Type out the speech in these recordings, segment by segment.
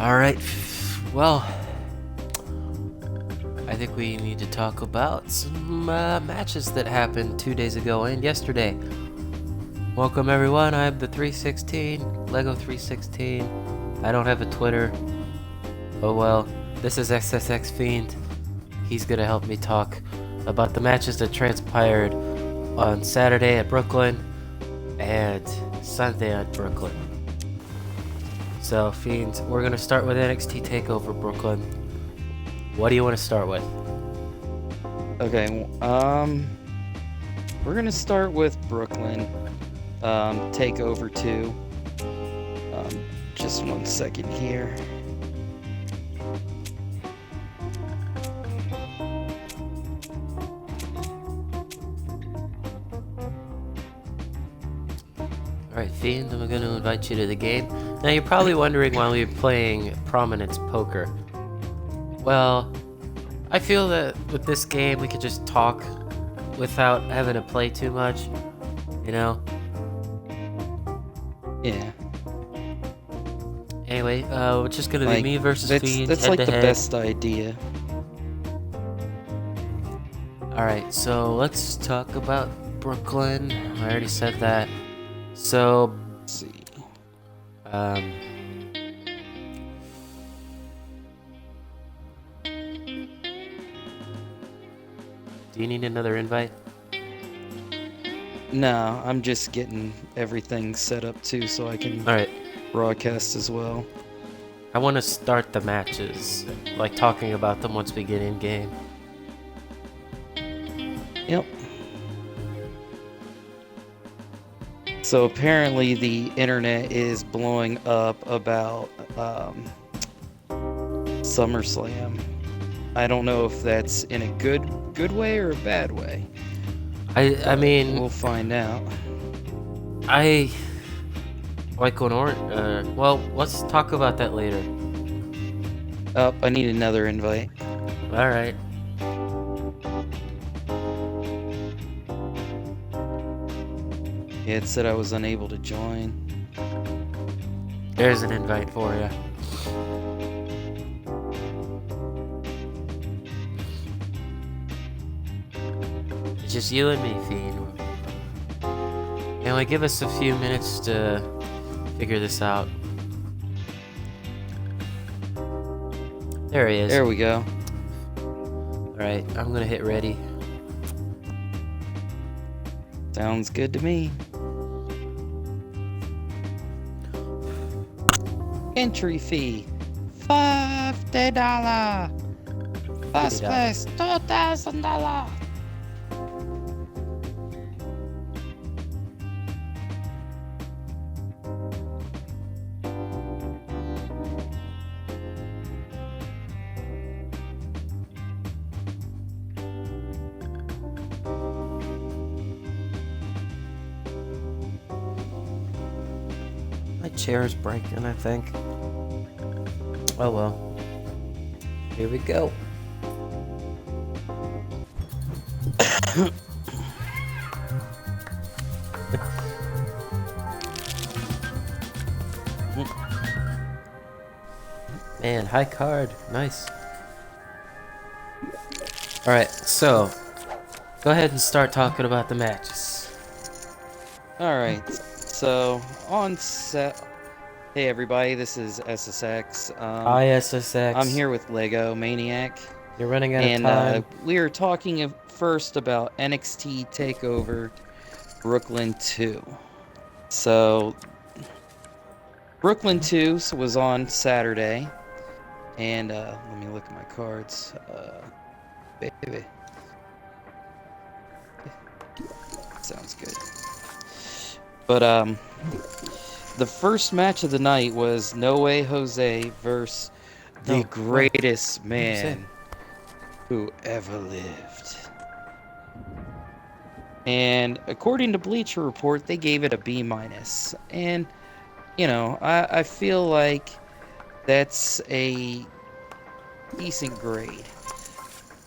Alright, well, I think we need to talk about some matches that happened 2 days ago and yesterday. Welcome everyone, I'm the 316, Lego 316. I don't have a Twitter. Oh well, this is XSX Fiend. He's gonna help me talk about the matches that transpired on Saturday at Brooklyn and Sunday at Brooklyn. So, Fiend, we're gonna start with NXT Takeover Brooklyn. What do you want to start with? Okay, we're gonna start with Brooklyn, Takeover 2. Just 1 second here. Alright, Fiend, I'm gonna invite you to the game. Now, you're probably wondering why we're playing Prominence Poker. Well, I feel that with this game we could just talk without having to play too much, you know? Yeah. Anyway, it's just gonna be me versus Fiend, That's head like to the head. best idea. Alright, so let's talk about Brooklyn. I already said that. So, Let's see. Do you need another invite? No, I'm just getting everything set up too so I can Alright, broadcast as well. I want to start the matches, like talking about them once we get in game. Yep. So apparently the internet is blowing up about Summerslam. I don't know if that's in a good way or a bad way. I mean, We'll find out. I like when well, let's talk about that later. Oh, I need another invite. Alright. Yeah, it said I was unable to join. There's an invite for you. It's just you and me, Fiend. Anyway, give us a few minutes to figure this out. There he is. There we go. Alright, I'm gonna hit ready. Sounds good to me. Entry fee $50. First place $2,000. My chair's breaking, I think. Oh well. Here we go. Man, high card. Nice. Alright, so go ahead and start talking about the matches. Alright, so on set. Hey everybody, this is SSX. Hi, SSX. I'm here with Lego Maniac. You're running out of And time. we are talking first about NXT Takeover Brooklyn 2. So, Brooklyn 2 was on Saturday. And let me look at my cards. Baby. Sounds good. But, the first match of the night was No Way Jose versus the greatest man who ever lived. And according to Bleacher Report, they gave it a B-. And, you know, I feel like that's a decent grade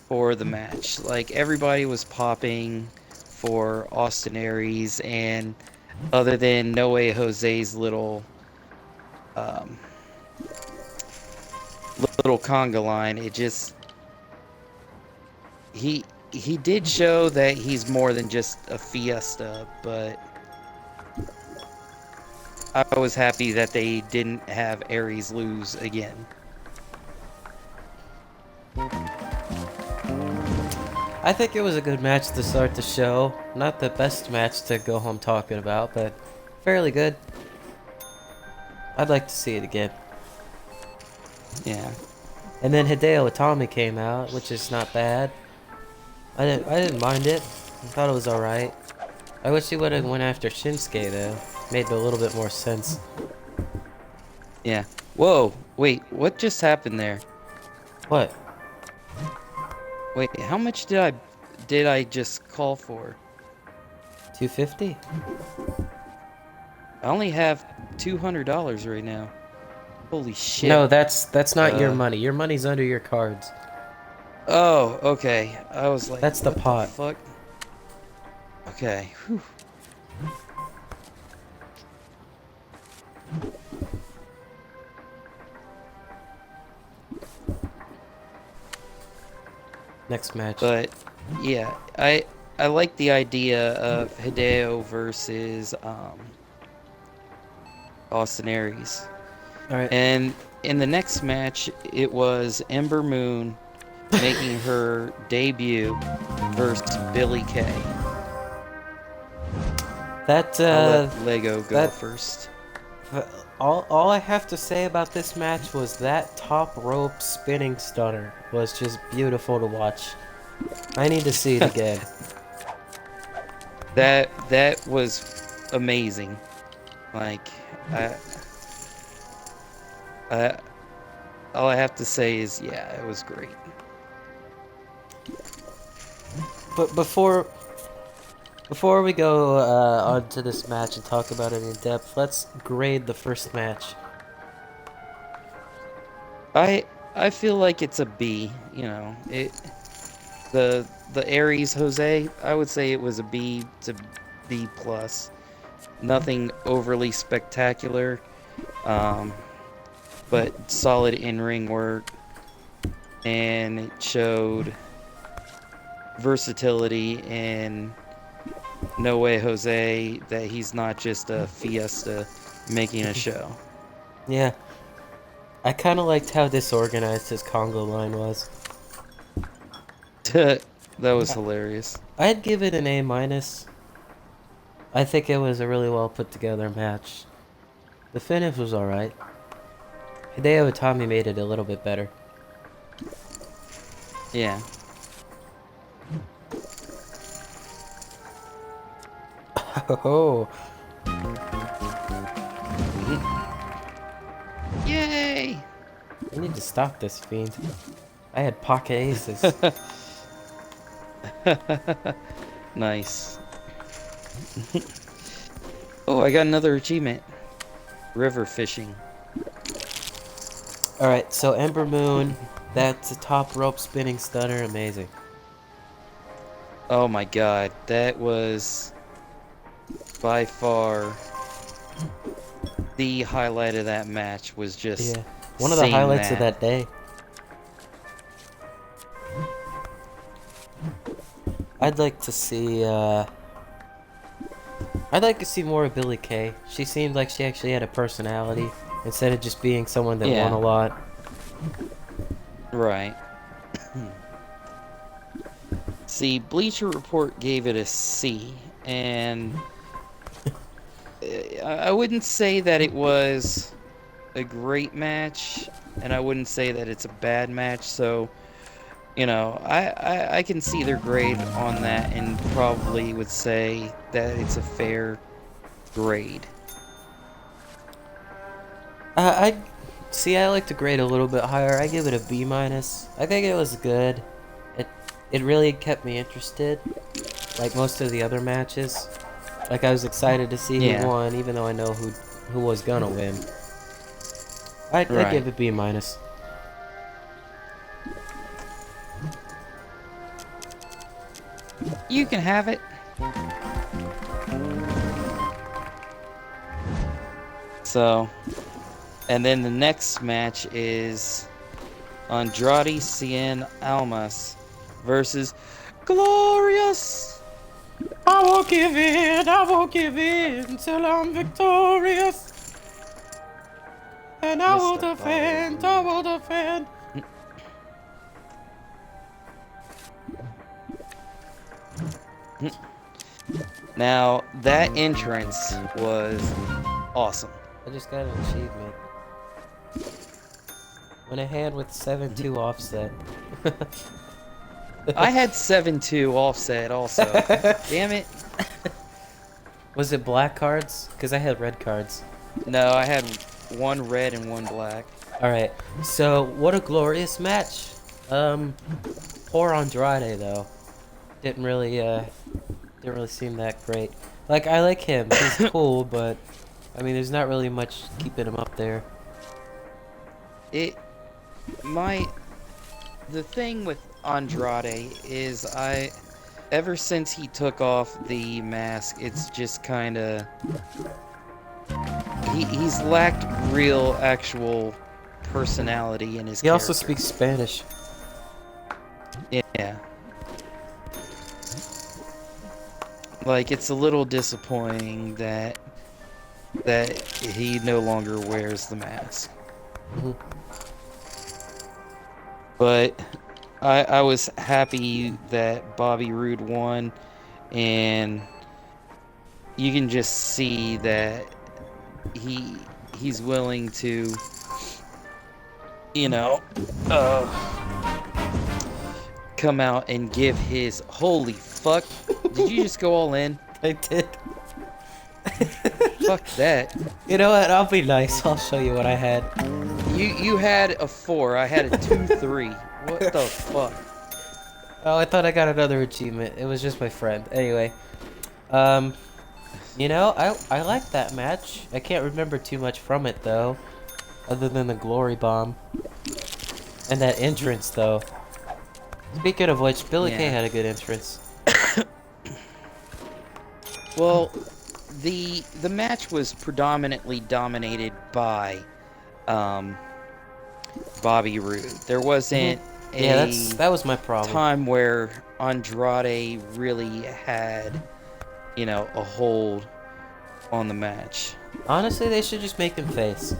for the match. Like, everybody was popping for Austin Aries, and other than No Way Jose's little little conga line. It just he did show that he's more than just a fiesta, but I was happy that they didn't have Aries lose again. I think it was a good match to start the show. Not the best match to go home talking about, but fairly good. I'd like to see it again. Yeah. And then Hideo Itami came out, which is not bad. I didn't mind it. I thought it was alright. I wish he would have went after Shinsuke though. Made a little bit more sense. Yeah. Whoa, wait, what just happened there? What? Wait, how much did I just call for? 250? I only have $200 right now. Holy shit. No, that's not your money. Your money's under your cards. Oh, okay. I was like, That's the what pot. the fuck? Okay. Whew. Next match. But yeah, I like the idea of Hideo versus Austin Aries. Alright. And in the next match, it was Ember Moon making her debut versus Billie Kay. That I'll let Lego go that- first. all I have to say about this match was that top rope spinning stunner was just beautiful to watch. I need to see it again. That was amazing. Like all I have to say is, yeah, it was great. But before we go on to this match and talk about it in depth, let's grade the first match. I feel like it's a B. You know, the Aries Jose, I would say it was a B to B plus. Nothing overly spectacular, but solid in-ring work, and it showed versatility in No Way Jose, that he's not just a fiesta making a show. Yeah. I kind of liked how disorganized his Congo line was. That was hilarious. I'd give it an A-. I think it was a really well put together match. The finish was alright. Hideo Itami made it a little bit better. Yeah. Oh. Yay! I need to stop this fiend. I had pocket aces. Nice. Oh, I got another achievement. River fishing. Alright, so Ember Moon, that's a top rope spinning stunner, amazing. Oh my god, that was by far the highlight of that match. Was just One of the seeing highlights of that day. I'd like to see more of Billie Kay. She seemed like she actually had a personality instead of just being someone that won a lot. Right. See, Bleacher Report gave it a C, and I wouldn't say that it was a great match, and I wouldn't say that it's a bad match, so, you know, I can see their grade on that and probably would say that it's a fair grade. I like to grade a little bit higher. I give it a B-. I think it was good. It really kept me interested, like most of the other matches. Like I was excited to see who won, even though I know who was gonna win. I'd give it B-. You can have it. So, and then the next match is Andrade Cien Almas versus Glorious. I won't give in till I'm victorious. And I will Mr. defend, Bobby I will defend. Roode. Now, that entrance was awesome. I just got an achievement. Went ahead with 7-2 offset. I had 7-2 offset also. Damn it. Was it black cards? Because I had red cards. No, I had one red and one black. Alright, so what a glorious match. Poor Andrade though. Didn't really seem that great. Like, I like him, he's cool, but I mean there's not really much keeping him up there. The thing with Andrade is ever since he took off the mask, it's just kind of he's lacked real actual personality in his He character. also speaks Spanish. Yeah. Like, it's a little disappointing that he no longer wears the mask. Mm-hmm. But I was happy that Bobby Roode won, and you can just see that he's willing to, come out and give his holy fuck. Did you just go all in? I did. Fuck that. You know what? I'll be nice. I'll show you what I had. You had a 4. I had a 2-3. What the fuck? Oh, I thought I got another achievement. It was just my friend. Anyway, you know, I like that match. I can't remember too much from it though, other than the glory bomb and that entrance though. Speaking of which, Billy Kay had a good entrance. Well, the match was predominantly dominated by Bobby Roode. There wasn't that was my problem. time where Andrade really had, a hold on the match. Honestly, they should just make him face.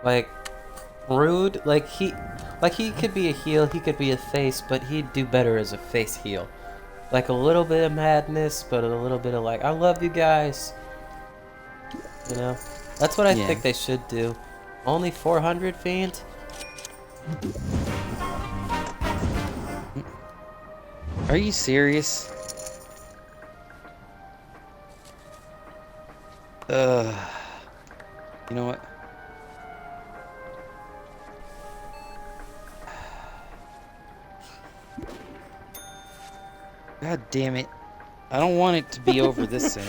Like, Roode, like he could be a heel, he could be a face, but he'd do better as a face heel. Like a little bit of madness, but a little bit of like, I love you guys. You know? That's what I think they should do. Only 400, Fiend? Are you serious? You know what? God damn it. I don't want it to be over this soon.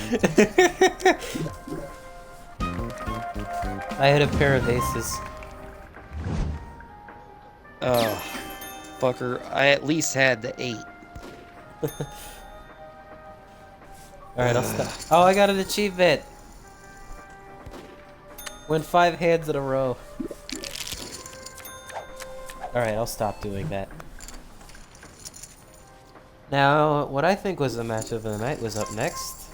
I had a pair of aces. Oh, fucker. I at least had the 8. Alright, I'll stop. Oh, I got an achievement! Win 5 hands in a row. Alright, I'll stop doing that. Now, what I think was the match of the night was up next.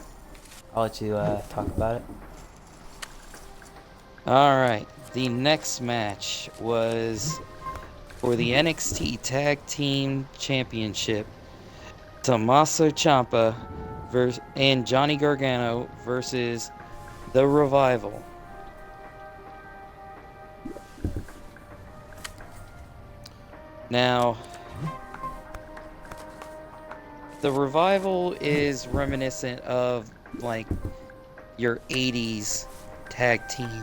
I'll let you talk about it. Alright, the next match was for the NXT Tag Team Championship. Tommaso Ciampa and Johnny Gargano versus The Revival. Now, The Revival is reminiscent of, like, your 80s tag team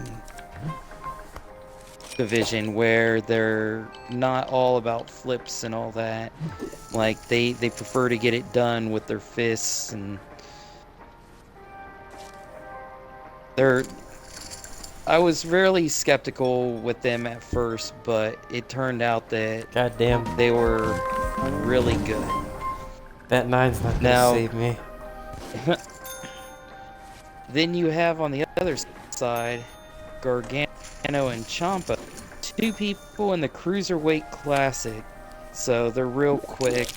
division where they're not all about flips and all that. Like, they prefer to get it done with their fists, and I was really skeptical with them at first, but it turned out that Goddamn, they were really good. that 9's not gonna save me. Then you have on the other side Gargano and Ciampa, two people in the Cruiserweight Classic. So they're real quick,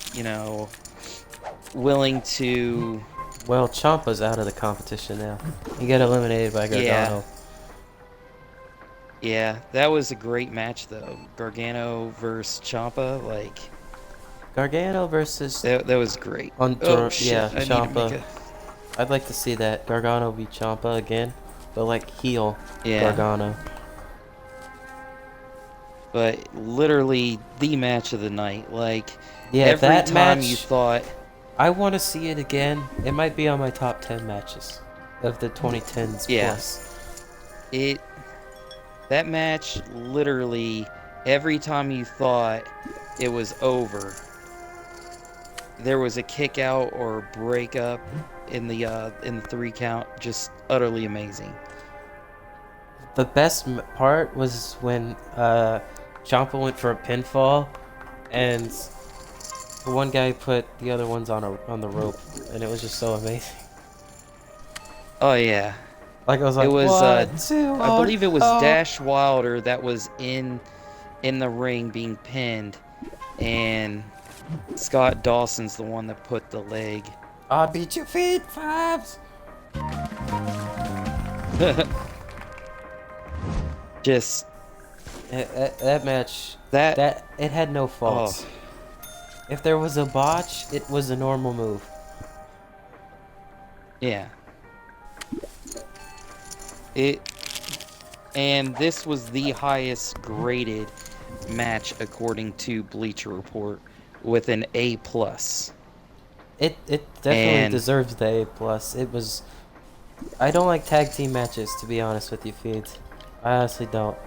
willing to... Well, Ciampa's out of the competition now. He got eliminated by Gargano. Yeah, that was a great match, though. Gargano versus Ciampa, like... Gargano versus... That was great. Oh, shit, yeah, I need to Ciampa. make I'd like to see that. Gargano beat Ciampa again, but like heel Yeah. Gargano. But literally the match of the night. Like, Yeah, every that time match, you thought... I want to see it again. It might be on my top 10 matches of the 2010s Yeah. plus. That match, literally, every time you thought it was over, there was a kick out or a breakup in the 3 count. Just utterly amazing. The best part was when Ciampa went for a pinfall, and the one guy put the other ones on the rope, and it was just so amazing. Oh yeah, Like I was like, it was. one, two, I believe it was oh. Dash Wilder that was in the ring being pinned, and Scott Dawson's the one that put the leg. I beat your feet, Fabs. Just that match. that. It had no faults. Oh. If there was a botch, it was a normal move. Yeah. And this was the highest graded match according to Bleacher Report, with an A+. It definitely deserves the A+. It was... I don't like tag team matches, to be honest with you, Feeds. I honestly don't.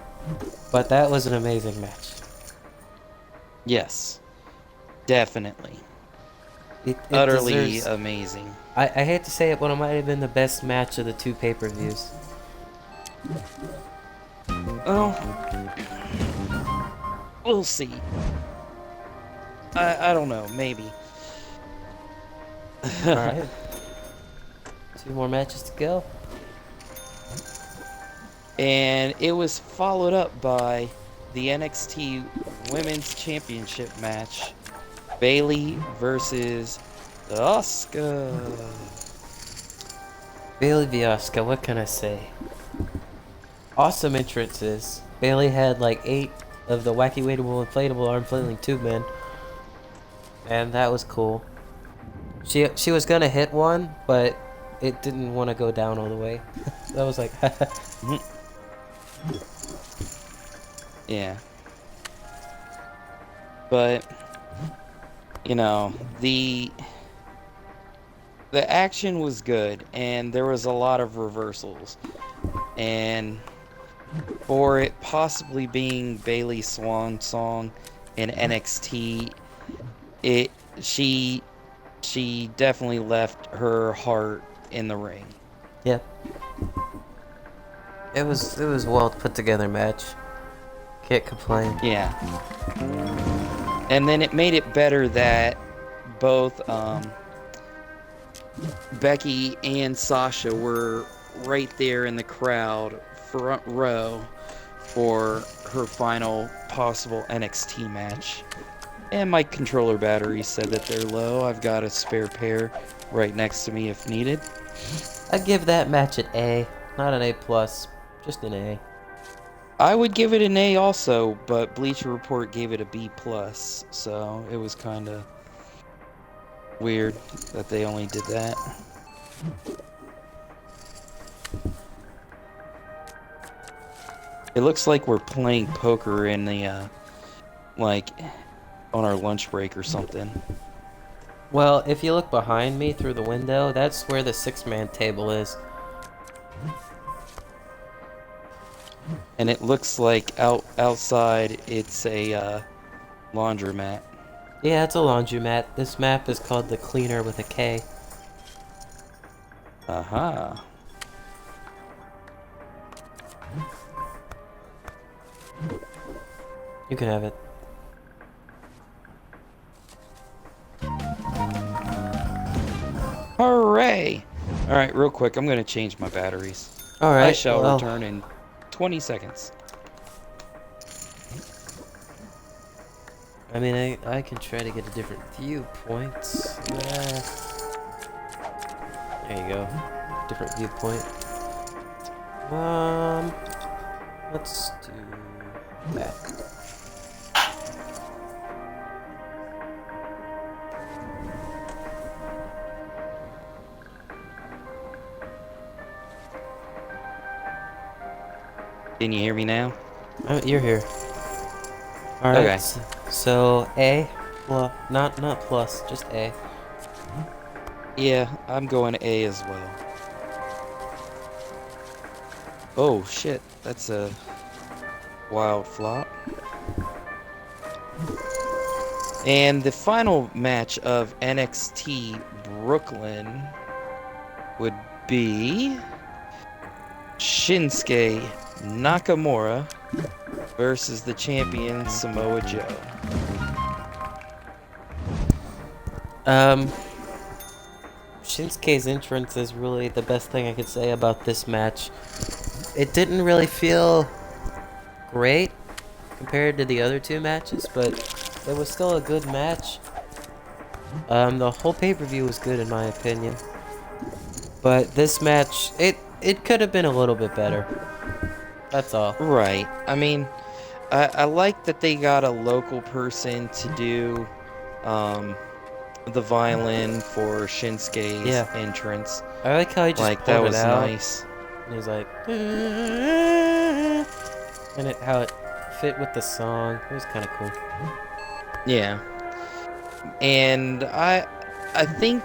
But that was an amazing match. Yes. Definitely. It Utterly deserves... amazing. I hate to say it, but it might have been the best match of the 2 pay-per-views. Well, we'll see. I don't know, maybe. Alright. 2 more matches to go. And it was followed up by the NXT Women's Championship match. Bayley versus Asuka. Bayley v. Asuka, what can I say? Awesome entrances. Bayley had like 8 of the wacky waitable inflatable arm flailing tube men. And that was cool. She was gonna hit one, but it didn't want to go down all the way. That was like Yeah. But the action was good, and there was a lot of reversals. And for it possibly being Bayley's swan song in NXT, she definitely left her heart in the ring. Yep. It was well put together match. Can't complain. Yeah. And then it made it better that both Becky and Sasha were right there in the crowd, front row, for her final possible NXT match. And my controller battery said that they're low. I've got a spare pair right next to me if needed. I'd give that match an A, not an A+, just an A. I would give it an A also, but Bleacher Report gave it a B+, so it was kind of weird that they only did that. It looks like we're playing poker in the, on our lunch break or something. Well, if you look behind me through the window, that's where the 6-man table is. And it looks like outside it's a laundromat. Yeah, it's a laundromat. This map is called the Cleaner with a K. Aha. You can have it. Hooray! Alright, real quick, I'm gonna change my batteries. Alright, I shall return in 20 seconds. I mean, I can try to get a different viewpoint. There you go. Different viewpoint. Let's do that. Can you hear me now? You're here. All right. Okay. So A, well, not plus, just A. Yeah, I'm going A as well. Oh shit, that's a wild flop. And the final match of NXT Brooklyn would be Shinsuke Nakamura versus the champion Samoa Joe. Shinsuke's entrance is really the best thing I could say about this match. It didn't really feel great compared to the other two matches, but it was still a good match. The whole pay-per-view was good in my opinion. But this match, it could have been a little bit better. That's all. Right. I mean, I like that they got a local person to do the violin for Shinsuke's entrance. I like how he just like pulled that it was out, nice. and he's like, and how it fit with the song. It was kind of cool. Yeah. And I think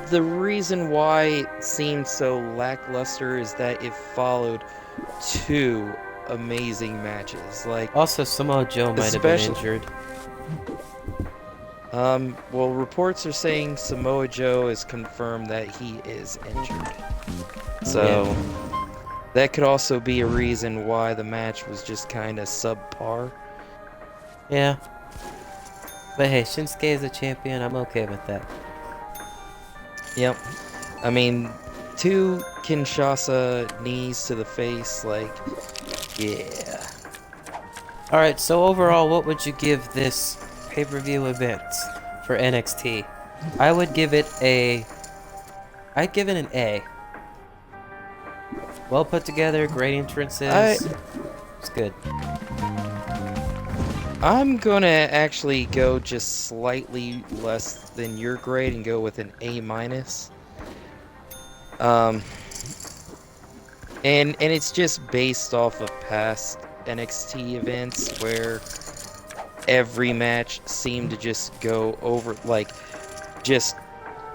the reason why it seemed so lackluster is that it followed two amazing matches. Like, Also, Samoa Joe might have been injured. Well, reports are saying Samoa Joe has confirmed that he is injured. So, that could also be a reason why the match was just kind of subpar. Yeah. But hey, Shinsuke is a champion. I'm okay with that. Yep. I mean, 2 Kinshasa knees to the face, like, yeah. Alright, so overall, what would you give this pay-per-view event for NXT? I'd give it an A. Well put together, great entrances. It's good. I'm gonna actually go just slightly less than your grade and go with an A-. And it's just based off of past NXT events where every match seemed to just go over, like, just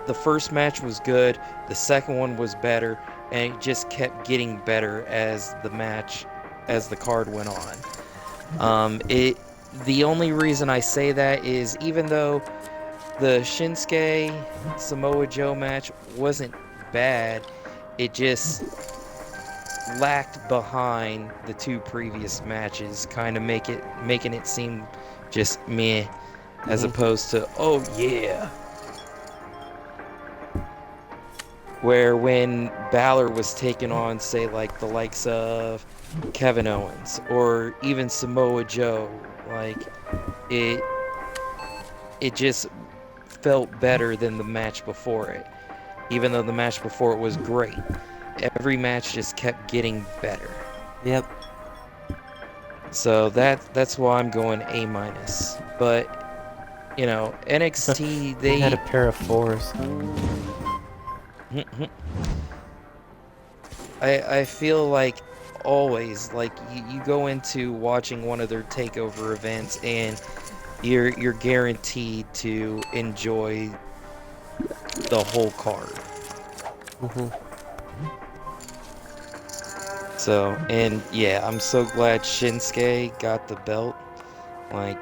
the first match was good, the second one was better, and it just kept getting better as the card went on. The only reason I say that is even though the Shinsuke Samoa Joe match wasn't bad, it just lacked behind the 2 previous matches, kind of making it seem just meh, as opposed to, oh yeah. Where when Balor was taking on, say, like the likes of Kevin Owens or even Samoa Joe, like it just felt better than the match before it, even though the match before it was great. Every match just kept getting better. Yep. So that's why I'm going A-. But you know, NXT they had a pair of 4s. I feel like always, like you go into watching one of their takeover events and you're guaranteed to enjoy the whole card. So, and yeah, I'm so glad Shinsuke got the belt. Like,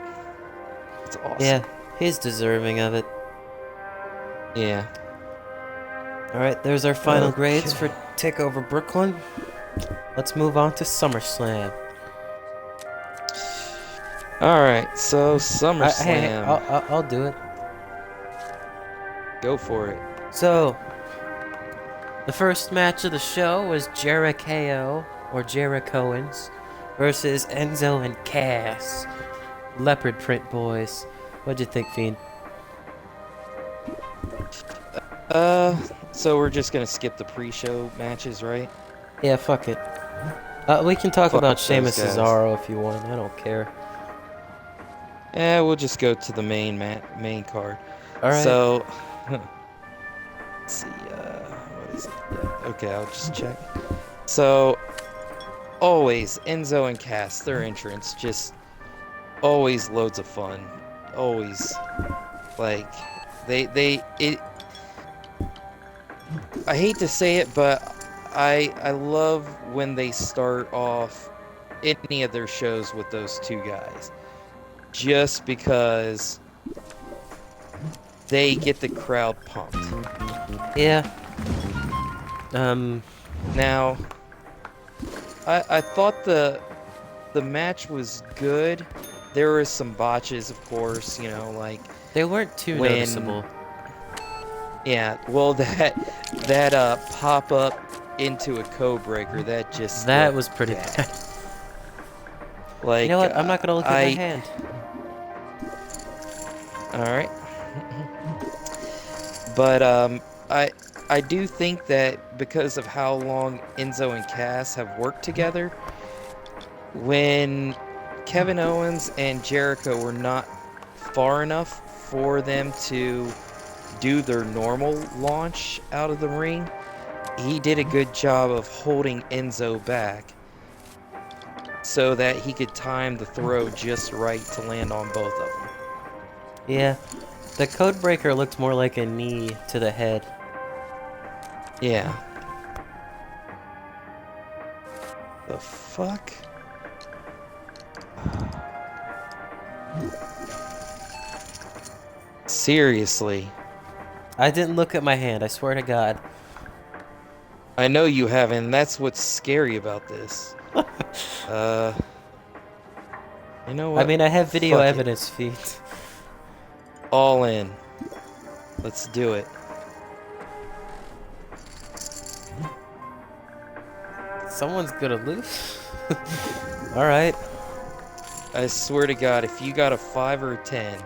it's awesome. Yeah, he's deserving of it. Yeah. Alright, there's our final grades for Takeover Brooklyn. Let's move on to SummerSlam. Alright, so SummerSlam. Hey, I'll do it. Go for it. So, the first match of the show was Jericho versus Enzo and Cass, Leopard Print Boys. What'd you think, Fiend? So we're just gonna skip the pre-show matches, right? Yeah, fuck it. We can talk Fuck about those Sheamus guys. Cesaro if you want. I don't care. Yeah, we'll just go to the main card. All right. So, let's see. What is it? Yeah. Okay, I'll just check. So, always Enzo and Cass, their entrance, just always loads of fun. Always, like, it. I hate to say it, but I love when they start off any of their shows with those two guys, just because they get the crowd pumped. Yeah. Now, I thought the match was good. There were some botches, of course, you know, like They weren't too when- noticeable. yeah. Well, that pop up into a code breaker, that just That looked was pretty bad. bad. Like, You know what? I'm not gonna look at my hand. All right. But I do think that because of how long Enzo and Cass have worked together, when Kevin Owens and Jericho were not far enough for them to do their normal launch out of the ring, he did a good job of holding Enzo back so that he could time the throw just right to land on both of them. Yeah. The code breaker looked more like a knee to the head. Yeah. The fuck? Seriously. I didn't look at my hand, I swear to God. I know you haven't. That's what's scary about this. You know what? I mean, I have video Fuck it. evidence, Feet. All in. Let's do it. Someone's gonna lose. Alright. I swear to God, if you got a 5 or a 10.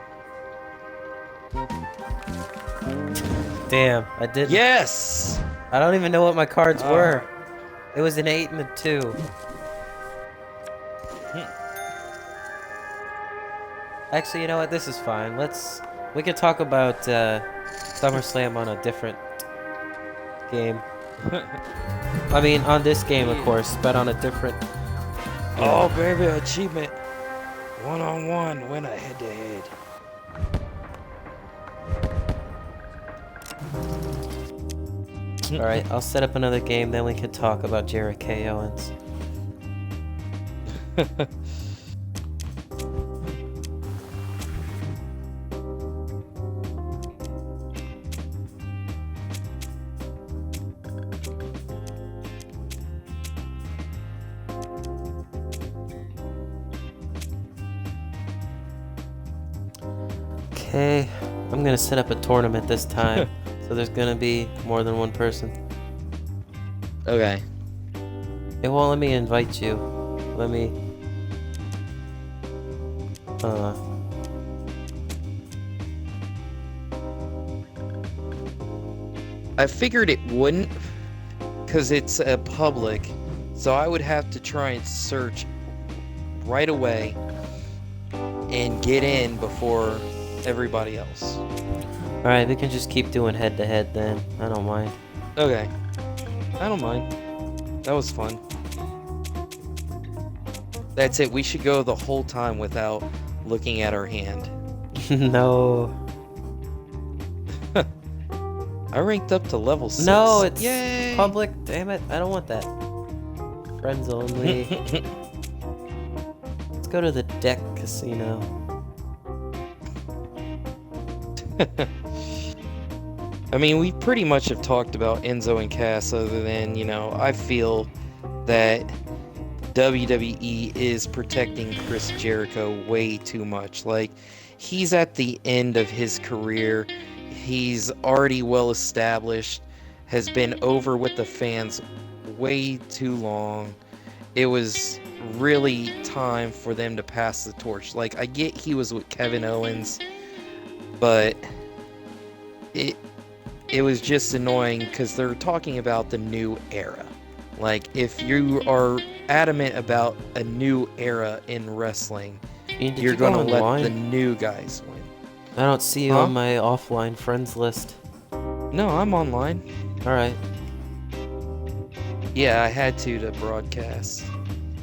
Damn, I didn't. Yes! I don't even know what my cards were. It was an 8 and a 2. Actually, you know what? This is fine. We can talk about SummerSlam on a different game. I mean, on this game, of course, but on a different. Oh, baby, achievement. 1-on-1, win a head-to-head. Alright, I'll set up another game, then we can talk about Jericho Owens. Okay, I'm gonna set up a tournament this time, so there's gonna be more than one person. Okay. It won't let me invite you. Let me. I figured it wouldn't, because it's a public, so I would have to try and search right away and get in before everybody else. Alright, we can just keep doing head to head then. I don't mind. Okay. I don't mind. That was fun. That's it. We should go the whole time without looking at our hand. No. I ranked up to level 6. No, it's Yay! public. Damn it. I don't want that. Friends only. Let's go to the deck casino. I mean, we pretty much have talked about Enzo and Cass, other than, you know, I feel that WWE is protecting Chris Jericho way too much. Like, he's at the end of his career. He's already well established, has been over with the fans way too long. It was really time for them to pass the torch. Like, I get he was with Kevin Owens, but it it was just annoying because they're talking about the new era. Like, if you are adamant about a new era in wrestling, Ian, did you're you go gonna let online? the new guys win. I don't see you Huh? on my offline friends list. No, I'm online. Alright, Yeah, I had to broadcast.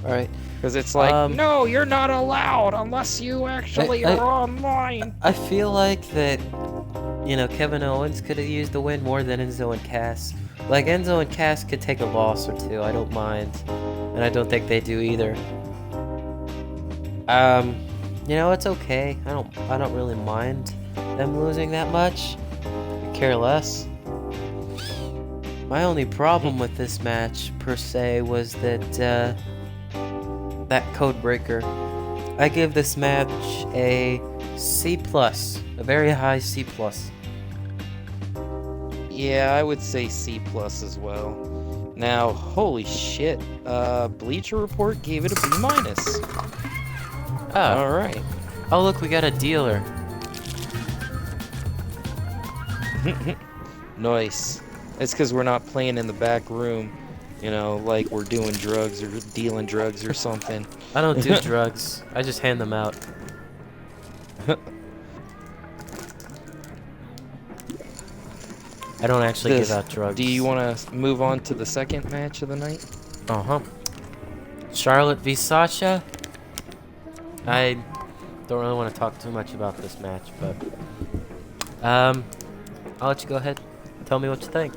alright. Because it's like, Um, no, you're not allowed unless you actually I- are online. I feel like that, Kevin Owens could have used the win more than Enzo and Cass. Like, Enzo and Cass could take a loss or two, I don't mind. And I don't think they do either. It's okay. I don't really mind them losing that much. I care less. My only problem with this match, per se, was that code breaker. I give this match a C+, a very high C+. Yeah, I would say C+ as well. Now, holy shit, Bleacher Report gave it a B-. Oh. Alright. Oh, look, we got a dealer. Nice. It's because we're not playing in the back room, like we're doing drugs or dealing drugs or something. I don't do drugs. I just hand them out. I don't actually give out drugs. Do you want to move on to the second match of the night? Uh-huh. Charlotte v. Sasha. I don't really want to talk too much about this match, but I'll let you go ahead. Tell me what you think.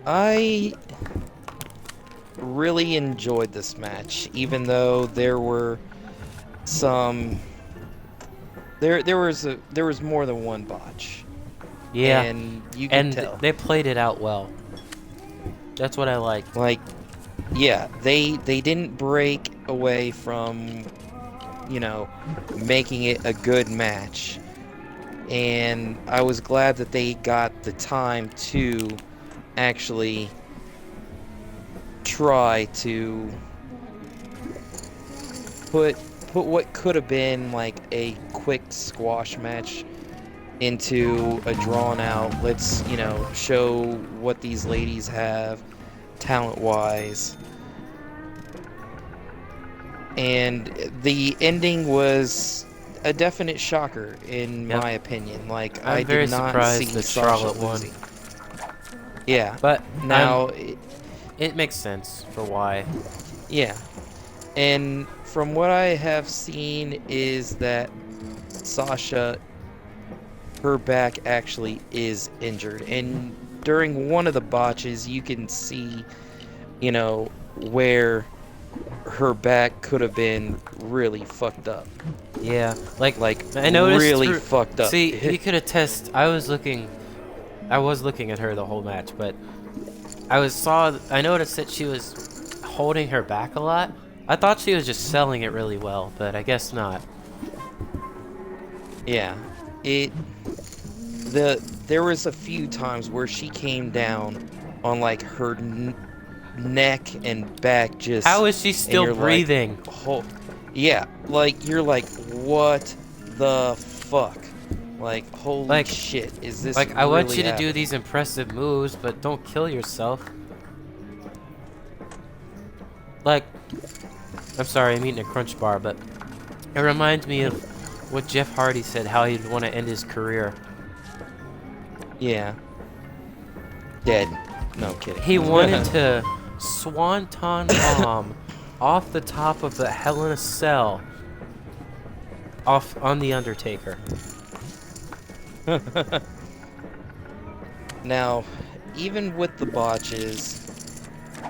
I really enjoyed this match, even though there were some there was more than one botch. Yeah, and you can tell. They played it out well. That's what I like. Like, yeah, they didn't break away from, making it a good match. And I was glad that they got the time to actually try to put what could have been like a quick squash match into a drawn out, let's, show what these ladies have talent wise. And the ending was a definite shocker in Yep. my opinion. Like, I'm I very did not surprised see that Sasha Charlotte won. losing. Yeah. But Now, it makes sense for why. yeah. And from what I have seen is that Sasha, her back actually is injured. And during one of the botches, you can see, where her back could have been really fucked up. Yeah, like I really noticed fucked up. See, you could attest. I was looking at her the whole match, but I noticed that she was holding her back a lot. I thought she was just selling it really well, but I guess not. Yeah, there was a few times where she came down on like her neck and back. Just How is she still breathing? Like, yeah, like you're like, what the fuck? Like, holy shit, is this like? I really want you to happening? do these impressive moves, but don't kill yourself. Like, I'm sorry, I'm eating a Crunch Bar, but it reminds me of what Jeff Hardy said, how he'd want to end his career. Yeah. Dead. No, I'm kidding. He wanted to swanton bomb off the top of the Hell in a Cell off on the Undertaker. Now, even with the botches,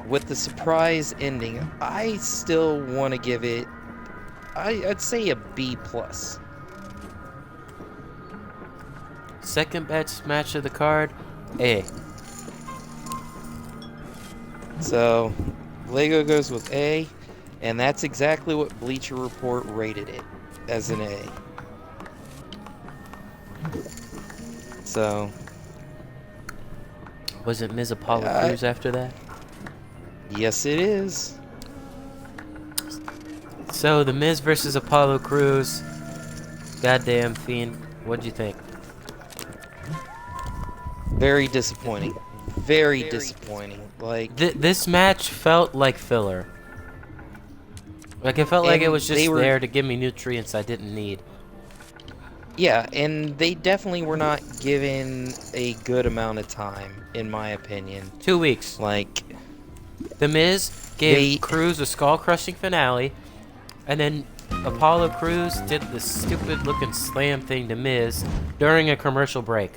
with the surprise ending, I still want to give it, I'd say a B+. Second best match of the card, A. So, Lego goes with A, and that's exactly what Bleacher Report rated it, as an A. So, Was it Ms. Apollo Crews after that? yes it is. So, The Miz versus Apollo Crews. Goddamn Fiend. What'd you think? Very disappointing. Very disappointing. Like, This match felt like filler. Like, it felt like it was just there to give me nutrients I didn't need. yeah, and they definitely were not given a good amount of time, in my opinion. 2 weeks. Like, The Miz gave Cruz a skull-crushing finale, and then Apollo Crews did the stupid-looking slam thing to Miz during a commercial break.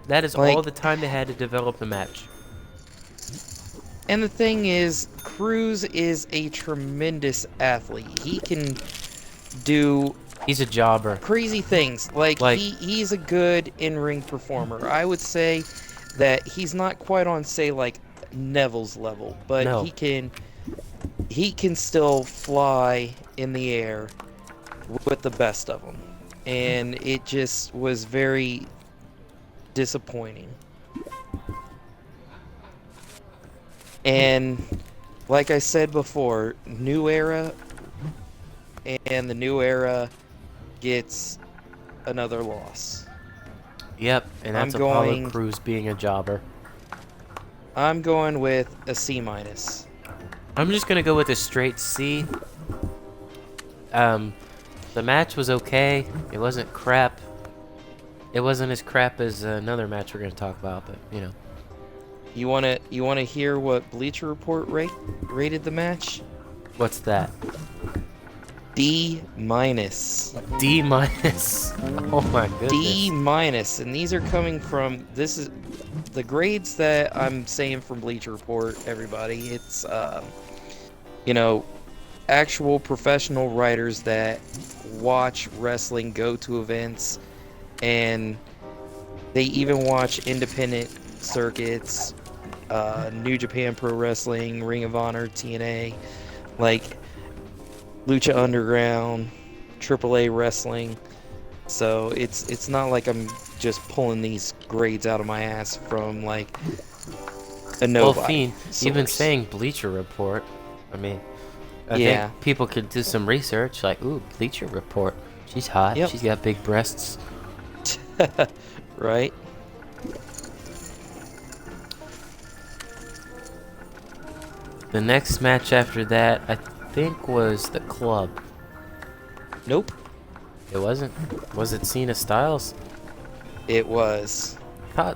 That is all the time they had to develop the match. And the thing is, Cruz is a tremendous athlete. He can do... He's a jobber. Crazy things. Like he's a good in-ring performer. I would say that he's not quite on, say, like, Neville's level, but No. he can still fly in the air with the best of them. And it just was very disappointing. And like I said before, New Era, and the New Era gets another loss. Yep, and that's Apollo Crews being a jobber. I'm going with a C-. I'm just gonna go with a straight C. The match was okay. It wasn't crap. It wasn't as crap as another match we're gonna talk about, but you know. You wanna hear what Bleacher Report rated the match? What's that? D-. D-. Oh my goodness. D-, and these are coming from, this is the grades that I'm saying from Bleacher Report, everybody. It's you know, actual professional writers that watch wrestling, go to events, and they even watch independent circuits, New Japan Pro Wrestling, Ring of Honor, TNA, like Lucha Underground, AAA Wrestling. So it's not like I'm just pulling these grades out of my ass from like a nobody. Well, Fiend, even saying Bleacher Report, I mean, I think people could do some research, like, ooh, Bleacher Report, she's hot, she's got big breasts. Right? The next match after that, I think, was the Club. Nope. It wasn't. Was it Cena Styles? It was. I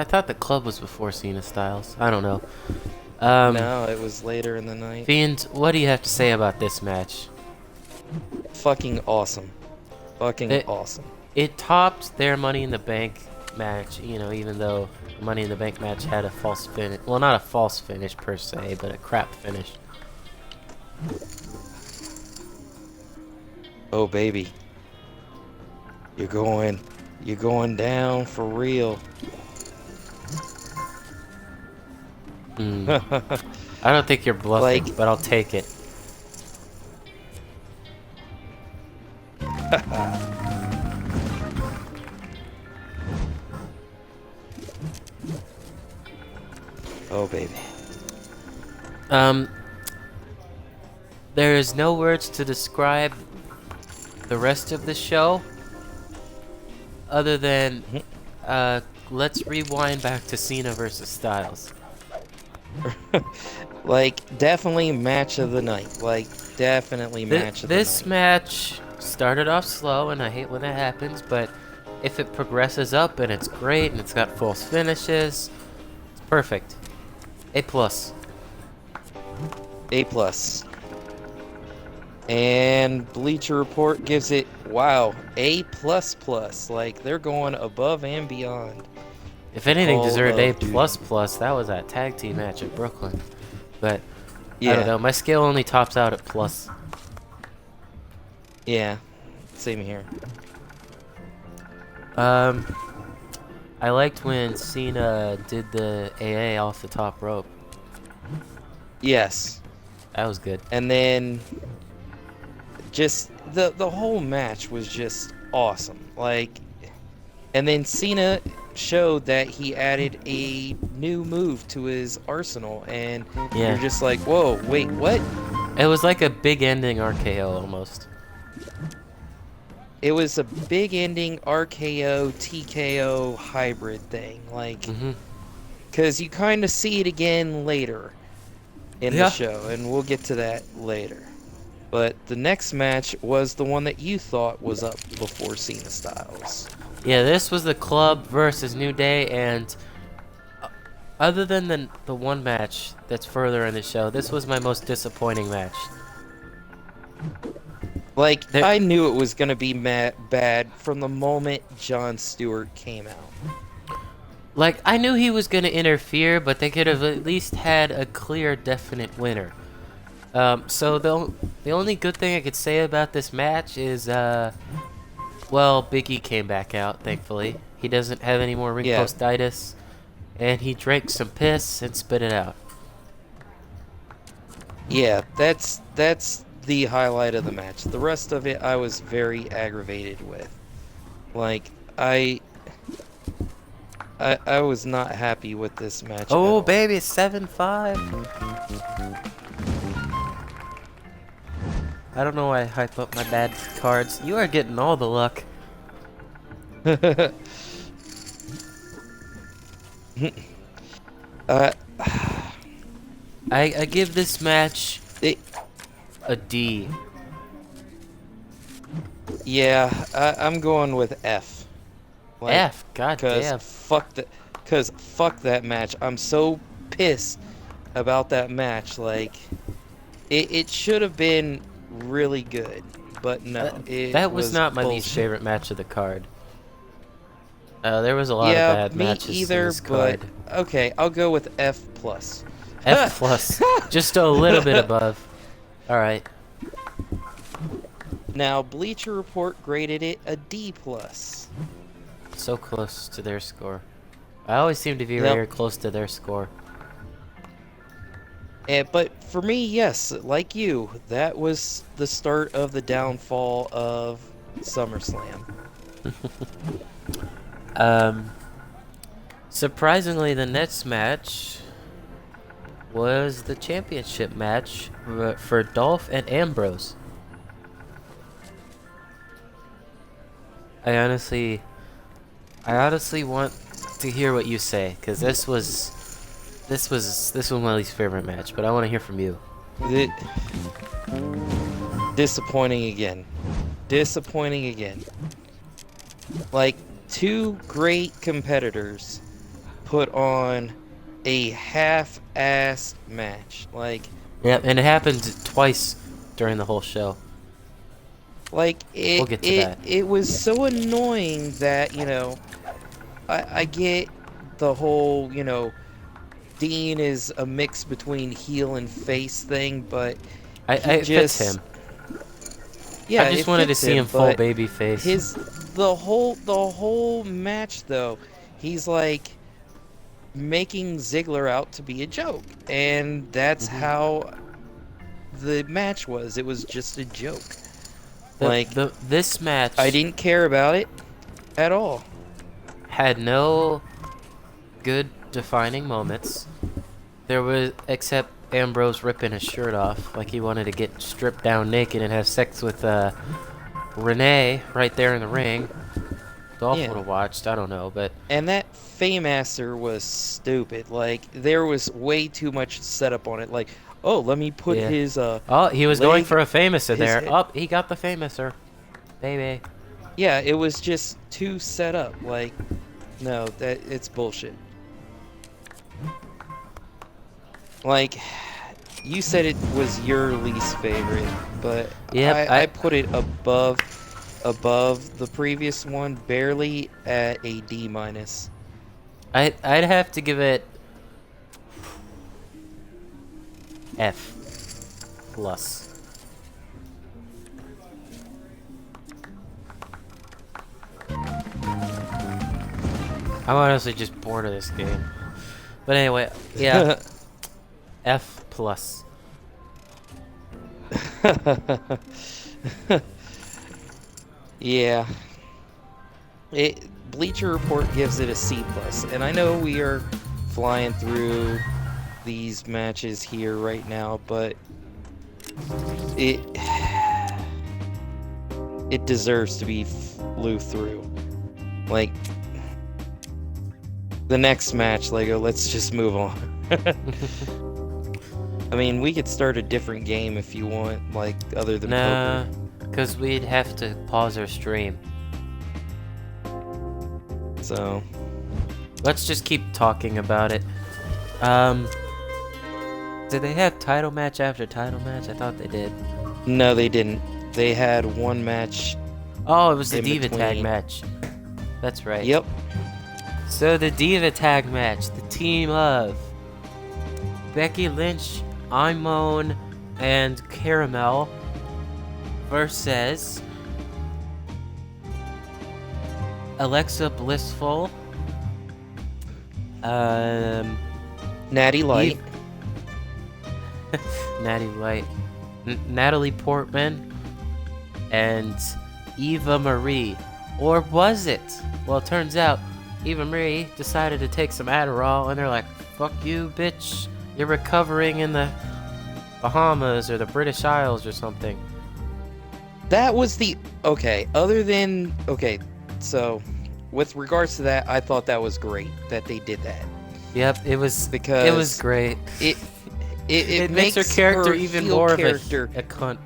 thought the Club was before Cena Styles. I don't know. No, it was later in the night. Fiend, what do you have to say about this match? Fucking awesome. Awesome. It topped their Money in the Bank match, you know, even though Money in the Bank match had a false finish. Well, not a false finish per se, but a crap finish. Oh, baby. You're going down for real. I don't think you're bluffing, but I'll take it. Oh, baby. There is no words to describe the rest of the show other than let's rewind back to Cena versus Styles. Like, definitely match of the night. Like, definitely match of the night. This match started off slow, and I hate when that happens, but if it progresses up and it's great and it's got false finishes, it's perfect. A+. A+. And Bleacher Report gives it, wow, A++. Like, they're going above and beyond. If anything deserved A++, that was that tag team match at Brooklyn. But, I don't know, my scale only tops out at plus. Yeah, same here. I liked when Cena did the AA off the top rope. Yes. That was good. And then just the whole match was just awesome. Like, and then Cena showed that he added a new move to his arsenal, and you're just like, whoa, wait, what? It was like a big ending RKO almost. It was a big ending RKO TKO hybrid thing, like, Mm-hmm. because you kind of see it again later in the show, and we'll get to that later. But the next match was the one that you thought was up before Cena Styles. Yeah, this was the Club versus New Day, and other than the one match that's further in the show, this was my most disappointing match. Like, I knew it was going to be bad from the moment Jon Stewart came out. Like, I knew he was going to interfere, but they could have at least had a clear, definite winner. So the only good thing I could say about this match is, well, Big E came back out, thankfully. He doesn't have any more ring postitis, and he drank some piss and spit it out. Yeah, that's the highlight of the match. The rest of it I was very aggravated with. Like, I was not happy with this match. Oh, baby, 7-5. I don't know why I hype up my bad cards. You are getting all the luck. I give this match a D. Yeah, I'm going with F. Like, F, goddamn. Cause fuck that match. I'm so pissed about that match. Like, it should have been really good, but no. That was not my least favorite match of the card. There was a lot of bad matches either, in this card. But okay, I'll go with F plus. F plus, just a little bit above. All right. Now, Bleacher Report graded it a D plus. So close to their score. I always seem to be very close to their score. But for me, yes, like you, that was the start of the downfall of SummerSlam. Surprisingly, the next match was the championship match for Dolph and Ambrose. I honestly want to hear what you say, because this was my least favorite match, but I want to hear from you. Disappointing again. Like, two great competitors put on a half-assed match. Like, yeah, and it happened twice during the whole show. Like, we'll get to that. It was so annoying that, you know, I get the whole, you know, Dean is a mix between heel and face thing, but it fits him. Yeah, I just wanted to see him full baby face. The whole match though, he's like making Ziggler out to be a joke, and that's how the match was. It was just a joke. This match, I didn't care about it at all. Had no good defining moments. There was, except Ambrose ripping his shirt off like he wanted to get stripped down naked and have sex with Renee right there in the ring. Dolph would have watched, I don't know, but... And that Fame-Master was stupid. Like, there was way too much setup on it. Like, oh, let me put his, oh, he was going for a Famouser there. Oh, he got the Famouser. Baby. Yeah, it was just too set up. Like, no, it's bullshit. Like, you said it was your least favorite, but I put it above the previous one, barely at a D minus. I'd have to give it F plus. I'm honestly just bored of this game. But anyway, yeah. F plus. Yeah. Bleacher Report gives it a C plus, and I know we are flying through these matches here right now, but it it deserves to be flew through. Like, the next match, Lego, let's just move on. I mean, we could start a different game if you want, like, other than Nah, poker. because we'd have to pause our stream. So, Let's just keep talking about it. Did they have title match after title match? I thought they did. no, they didn't. They had one match. Oh, it was the In Diva Tag between. match. That's right. Yep. So the Diva Tag match, the team of Becky Lynch, Imone, and Caramel versus Alexa Blissful, Natty Light. Natty Light, Natalie Portman, and Eva Marie. Or was it? Well, it turns out Eva Marie decided to take some Adderall, and they're like, fuck you, bitch. You're recovering in the Bahamas or the British Isles or something. That was the... Okay, other than... Okay, so, with regards to that, I thought that was great that they did that. Yep, it was Because great. It makes her character even heel more of character. a cunt.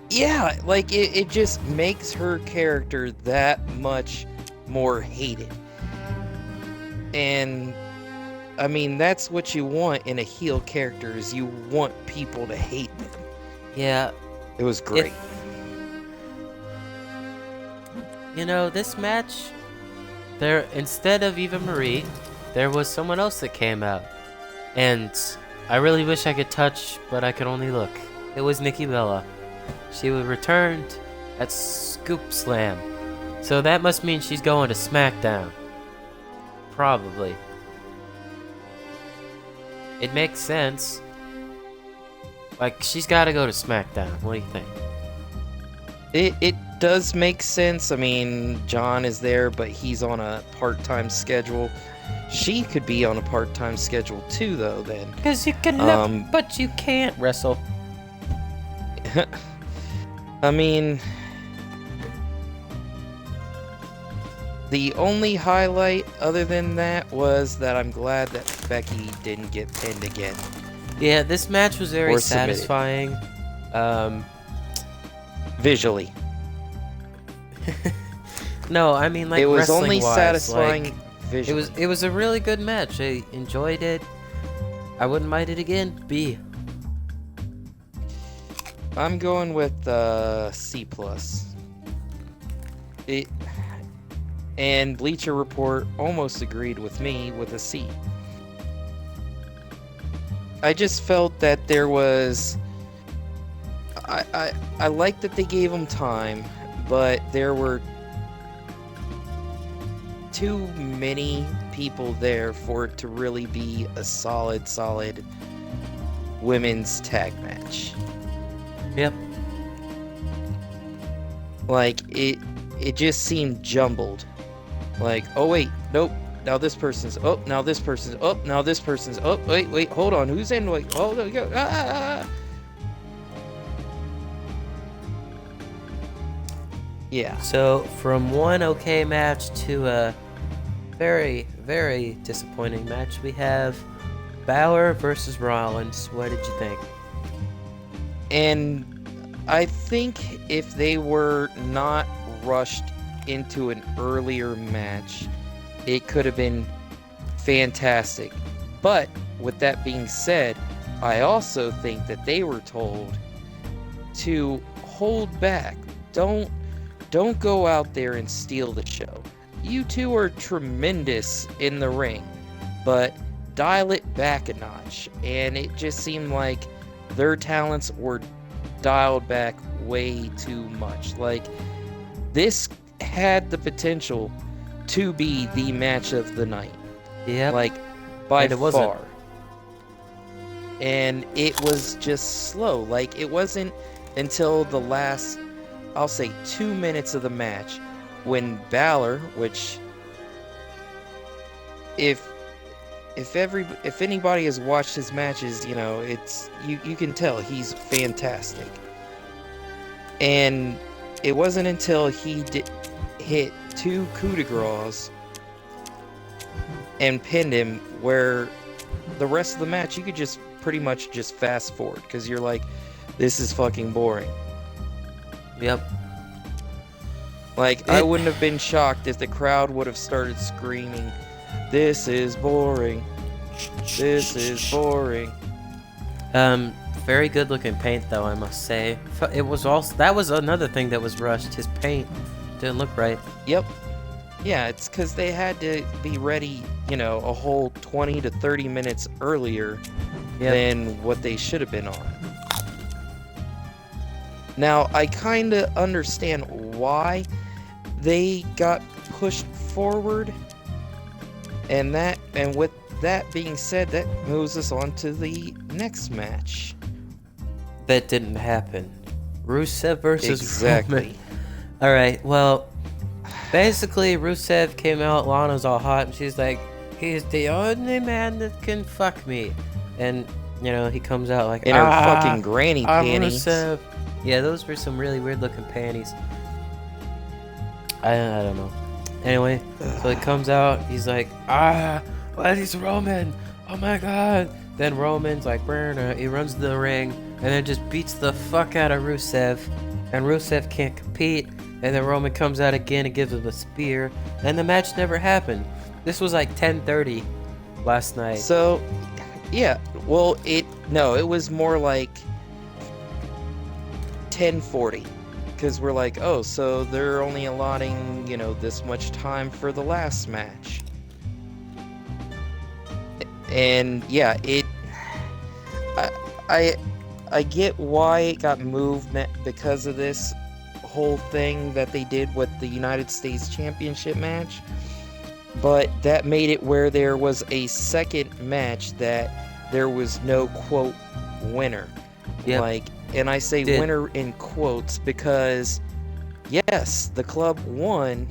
Yeah, like, it just makes her character that much more hated. And, I mean, that's what you want in a heel character, is you want people to hate them. Yeah, It was great. you know, this match, there, instead of Eva Marie, there was someone else that came out. And I really wish I could touch, but I could only look. It was Nikki Bella. She returned at Summerslam. So that must mean she's going to SmackDown. Probably. It makes sense. Like, she's got to go to SmackDown. What do you think? It does make sense. I mean, John is there, but he's on a part-time schedule. She could be on a part-time schedule too, though, then. Because you can look, but you can't wrestle. I mean, the only highlight other than that was that I'm glad that Becky didn't get pinned again. Yeah, this match was very Or submitted. satisfying. Visually. No, I mean, like, it was only wrestling-wise, satisfying like, visually. it was a really good match. I enjoyed it. I wouldn't mind it again. B. I'm going with C+. And Bleacher Report almost agreed with me with a C. I just felt that there was... I like that they gave him time, but there were too many people there for it to really be a solid women's tag match. Yep. Like, it just seemed jumbled. Like, oh wait, nope, now this person's, oh, now this person's, oh, now this person's, oh, wait, hold on, who's in, wait, hold on, go, Yeah. So, from one okay match to a very, very disappointing match, we have Balor versus Rollins. What did you think? And I think if they were not rushed into an earlier match, it could have been fantastic. But with that being said, I also think that they were told to hold back. Don't go out there and steal the show. You two are tremendous in the ring, but dial it back a notch. And it just seemed like their talents were dialed back way too much. Like, this had the potential to be the match of the night. Yeah. Like, by And it wasn't. far. And it was just slow. Like, it wasn't until the last, I'll say, 2 minutes of the match when Balor, which, if if anybody has watched his matches, you know, it's you can tell he's fantastic. And it wasn't until he hit 2 coup de grace and pinned him where the rest of the match you could just pretty much just fast forward because you're like, this is fucking boring. Yep. Like, I wouldn't have been shocked if the crowd would have started screaming, "This is boring. This is boring." Very good looking paint though, I must say. It was also, that was another thing that was rushed. His paint didn't look right. Yep. Yeah, it's because they had to be ready, you know, a whole 20 to 30 minutes earlier than what they should have been on. Now, I kind of understand why they got pushed forward, and with that being said, that moves us on to the next match. That didn't happen. Rusev versus Roman. Alright, well, basically Rusev came out, Lana's all hot, and she's like, he's the only man that can fuck me. And, you know, he comes out like, in her fucking granny panties. Rusev. Yeah, those were some really weird looking panties. I don't know. Anyway, so he comes out, he's like, what is Roman? Oh my god. Then Roman's like, he runs to the ring, and then just beats the fuck out of Rusev, and Rusev can't compete, and then Roman comes out again and gives him a spear, and the match never happened. This was like 10:30 last night. So, yeah, well, it was more like 10:40, because we're like, oh, so they're only allotting, you know, this much time for the last match. And yeah, I get why it got moved because of this whole thing that they did with the United States Championship match, but that made it where there was a second match that there was no quote winner. Yep. Like, and I say winner in quotes because yes, the club won,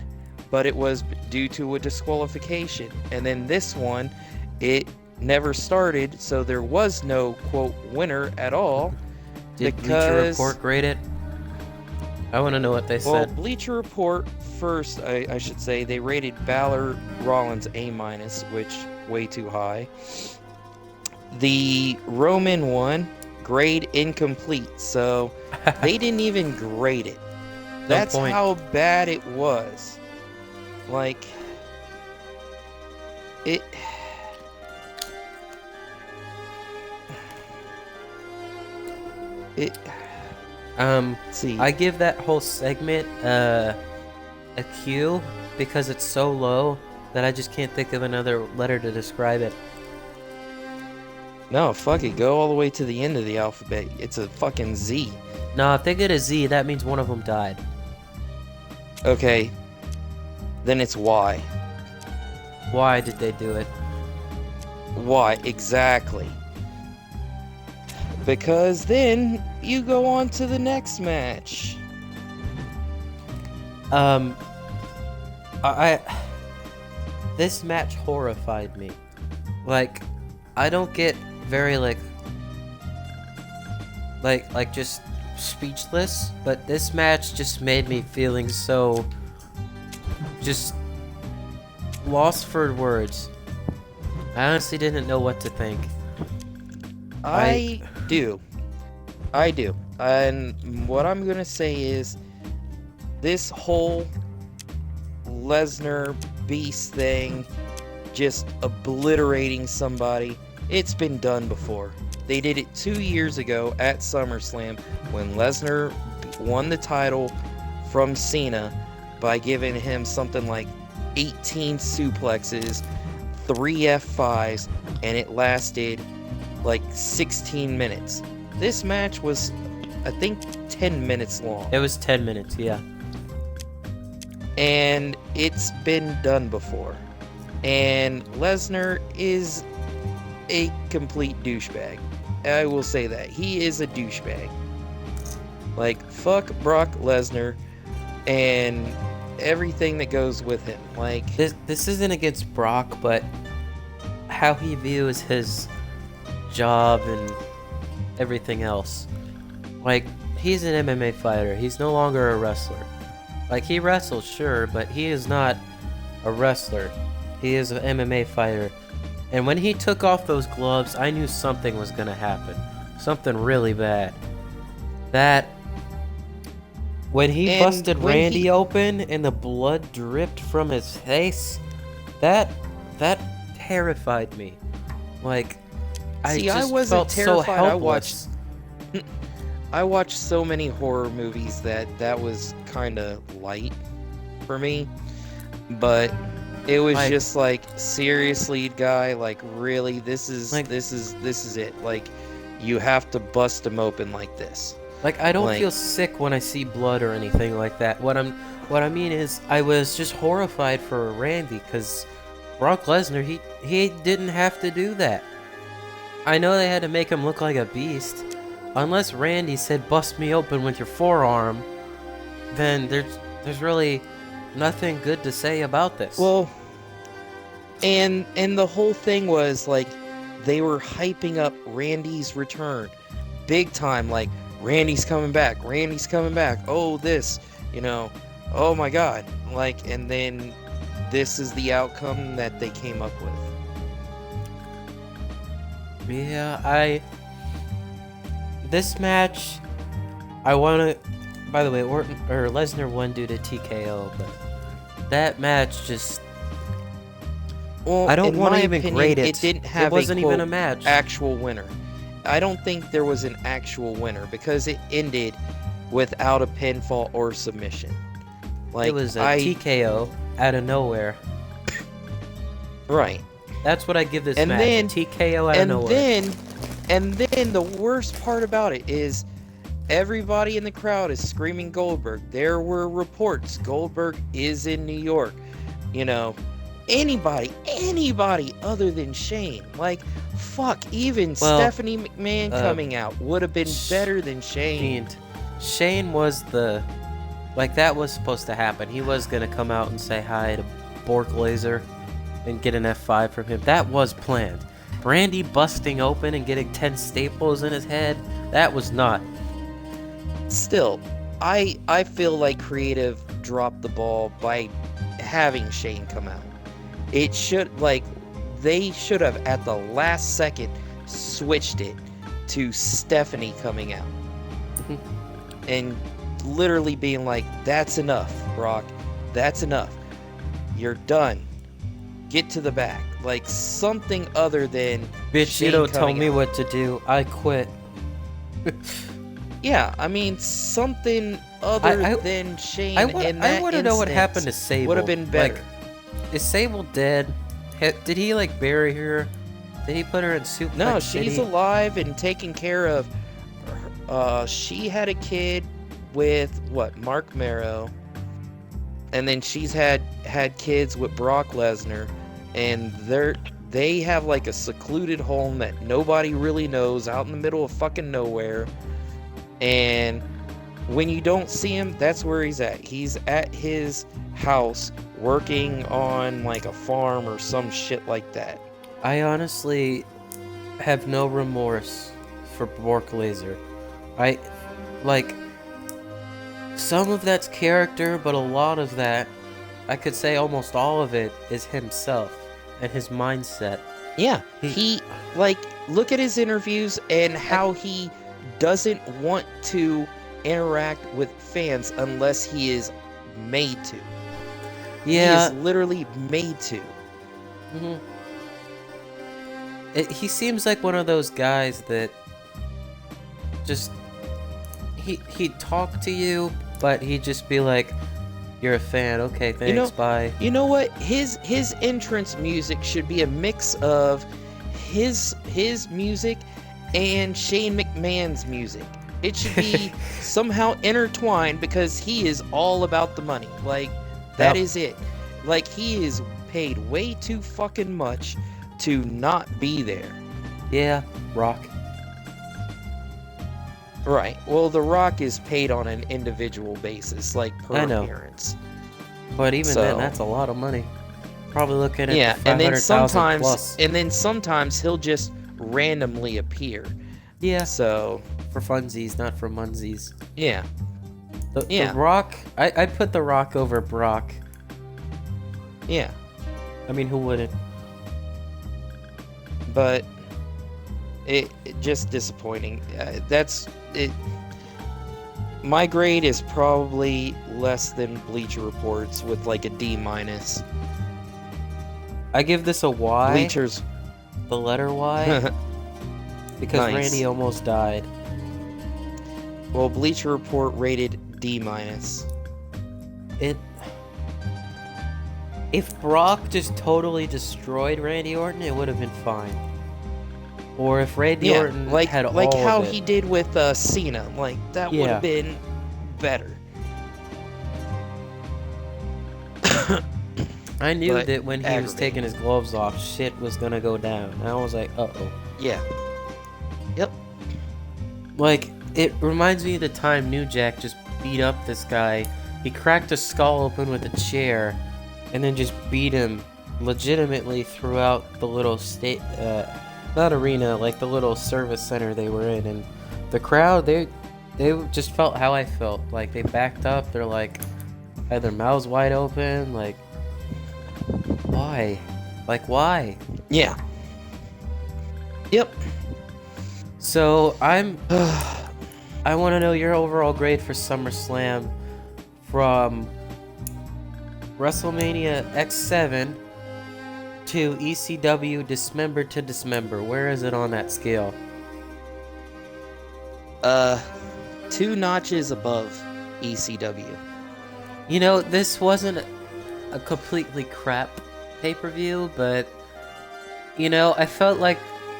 but it was due to a disqualification. And then this one, it never started, so there was no quote winner at all. Did Bleacher Report grade it? I want to know what they said. Well, Bleacher Report first, I should say, they rated Balor Rollins A-, which way too high. The Roman one, grade incomplete, so they didn't even grade it. That's how bad it was. Like, it... See. I give that whole segment a Q because it's so low that I just can't think of another letter to describe it. No, fuck it. Go all the way to the end of the alphabet. It's a fucking Z. No, if they get a Z, that means one of them died. Okay. Then it's Y. Why did they do it? Why? Exactly. Because then you go on to the next match. This match horrified me. Like, I don't get very like just speechless, but this match just made me feeling so just lost for words. I honestly didn't know what to think. I do. And what I'm gonna say is this whole Lesnar Beast thing, just obliterating somebody, it's been done before. They did it 2 years ago at SummerSlam when Lesnar won the title from Cena by giving him something like 18 suplexes, 3 F5s, and it lasted like 16 minutes. This match was, I think, 10 minutes long. It was 10 minutes, yeah. And it's been done before. And Lesnar is a complete douchebag. I will say that. He is a douchebag. Like, fuck Brock Lesnar and everything that goes with him. Like, this isn't against Brock, but how he views his job and everything else. Like, he's an MMA fighter. He's no longer a wrestler. Like, he wrestles, sure, but he is not a wrestler. He is an MMA fighter. And when he took off those gloves, I knew something was gonna happen. Something really bad. That... When he busted Randy open and the blood dripped from his face, that terrified me. Like, I wasn't terrified. So helpless. I watched so many horror movies that was kind of light for me, but it was just like, seriously, guy, like, really, this is it. Like, you have to bust him open like this. Like, I don't feel sick when I see blood or anything like that. What I mean is, I was just horrified for Randy, because Brock Lesnar, he didn't have to do that. I know they had to make him look like a beast. Unless Randy said, "Bust me open with your forearm," then there's really nothing good to say about this. Well, and the whole thing was, like, they were hyping up Randy's return big time, like, Randy's coming back, oh, this, oh my god, like, and then this is the outcome that they came up with. Yeah, this match, I want to, by the way, Lesnar won due to TKO, but that match just, well, I don't want to even grade it. It didn't have it wasn't even a match. Actual winner. I don't think there was an actual winner because it ended without a pinfall or submission. Like, it was a TKO out of nowhere. Right. That's what I give this match. Then, TKO out of nowhere. And then the worst part about it is everybody in the crowd is screaming Goldberg. There were reports Goldberg is in New York. Anybody other than Shane. Like, fuck, even Stephanie McMahon coming out would have been better than Shane. Shane was that was supposed to happen. He was going to come out and say hi to Bork Laser and get an F5 from him. That was planned. Randy busting open and getting 10 staples in his head, that was not. Still, I feel like creative dropped the ball by having Shane come out. It should, they should have at the last second switched it to Stephanie coming out. And literally being like, that's enough, Brock. That's enough. You're done. Get to the back. Like, something other than Bitch, Shane you don't tell me out. what to do. I quit. Yeah, I mean, something other than Shane. I want to know what happened to Sable. Would have been better. Like, is Sable dead? Did he, bury her? Did he put her in Suplex No, City? she's alive and taken care of. She had a kid with, Mark Marrow. And then she's had kids with Brock Lesnar. And they have, a secluded home that nobody really knows out in the middle of fucking nowhere. And when you don't see him, that's where he's at. He's at his house working on, a farm or some shit like that. I honestly have no remorse for Bork Laser. Some of that's character, but a lot of that, I could say almost all of it, is himself and his mindset. Yeah, he look at his interviews and how he doesn't want to interact with fans unless he is made to. Yeah. He is literally made to. Mm-hmm. He seems like one of those guys that just he'd talk to you, but he'd just be like, "You're a fan, okay, thanks, bye." You know what? His entrance music should be a mix of his music and Shane McMahon's music. It should be somehow intertwined because he is all about the money. That is it. He is paid way too fucking much to not be there. Yeah, Rock. Right. Well, The Rock is paid on an individual basis, per appearance. But even then, that's a lot of money. Probably looking at Yeah, the 500,000 plus. and then sometimes he'll just randomly appear. Yeah, So, for funsies, not for munsies. yeah. The Yeah. Rock, I put The Rock over Brock. Yeah. I mean, who wouldn't? But it just disappointing. That's it. My grade is probably less than Bleacher Report's with like a D minus. I give this a Y. Bleachers. The letter Y. Because Nice. Randy almost died. Well, Bleacher Report rated D minus. If Brock just totally destroyed Randy Orton, it would have been fine. Or if Randy Orton had all like how of it. he did with Cena, like that would have been better. I knew But that when he was taking his gloves off, shit was gonna go down. I was like, uh-oh. Yeah. Yep. Like, it reminds me of the time New Jack just beat up this guy. He cracked his skull open with a chair, and then just beat him legitimately throughout the little not arena, like the little service center they were in. And the crowd, they just felt how I felt. Like, they backed up, they're like, had their mouths wide open, like, why? Like, why? Yeah. Yep. So, I want to know your overall grade for SummerSlam from WrestleMania X7 to ECW Dismember to Dismember. Where is it on that scale? 2 notches above ECW. You know, this wasn't a completely crap pay-per-view, but, you know, I felt like